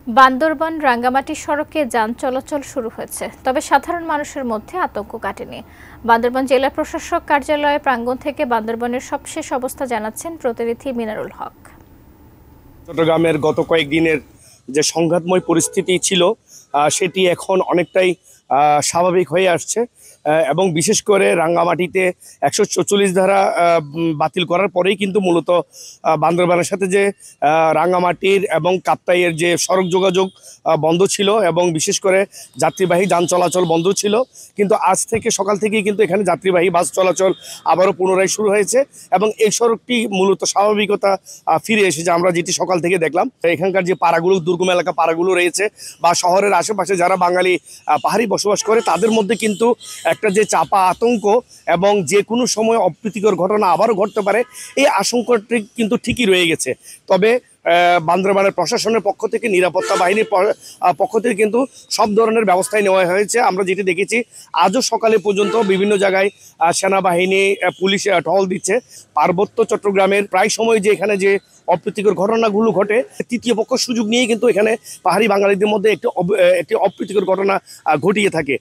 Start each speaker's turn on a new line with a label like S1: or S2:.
S1: বান্দরবান রাঙ্গামাটি সড়কে যান চলাচল শুরু হয়েছে, তবে সাধারণ মানুষের মধ্যে আতঙ্ক কাটেনি। বান্দরবান জেলা প্রশাসক কার্যালয় প্রাঙ্গণ থেকে বান্দরবানের সবশেষ অবস্থা জানাচ্ছেন প্রতিনিধি মিনারুল হক।
S2: চট্টগ্রামের গত কয়েকদিনের যে সংঘাতময় পরিস্থিতি ছিল সেটি এখন অনেকটাই স্বাভাবিক হয়ে আসছে এবং বিশেষ করে রাঙ্গামাটিতে 144 ধারা বাতিল করার পরেই কিন্তু মূলত বান্দরবানের সাথে যে রাঙ্গামাটির এবং কাপ্তাইয়ের যে সড়ক যোগাযোগ বন্ধ ছিল এবং বিশেষ করে যাত্রীবাহী যান চলাচল বন্ধ ছিল, কিন্তু আজ থেকে সকাল থেকেই কিন্তু এখানে যাত্রীবাহী বাস চলাচল আবারও পুনরায় শুরু হয়েছে এবং এই সড়কটি মূলত স্বাভাবিকতা ফিরে এসেছে। আমরা যেটি সকাল থেকে দেখলাম, এখানকার যে পাড়াগুলো, দুর্গম এলাকা পাড়াগুলো রয়েছে বা শহরের আশেপাশে যারা বাঙালি পাহাড়ি বসবাস করে, তাদের মধ্যে কিন্তু একটা যে চাপা আতঙ্ক এবং যে কোনো সময় অপ্রীতিকর ঘটনা আবারও ঘটতে পারে, এই আশঙ্কাটি কিন্তু ঠিকই রয়ে গেছে। তবে বান্দরবানের প্রশাসনের পক্ষ থেকে, নিরাপত্তা বাহিনীর পক্ষ থেকে কিন্তু সব ধরনের ব্যবস্থাই নেওয়া হয়েছে। আমরা যেটি দেখেছি, আজও সকালে পর্যন্ত বিভিন্ন জায়গায় সেনাবাহিনী, পুলিশ টহল দিচ্ছে। পার্বত্য চট্টগ্রামের প্রায় সময় যে এখানে যে অপ্রীতিকর ঘটনাগুলো ঘটে, তৃতীয় পক্ষ সুযোগ নিয়ে কিন্তু এখানে পাহাড়ি বাঙালিদের মধ্যে একটি অপ্রীতিকর ঘটনা ঘটিয়ে থাকে।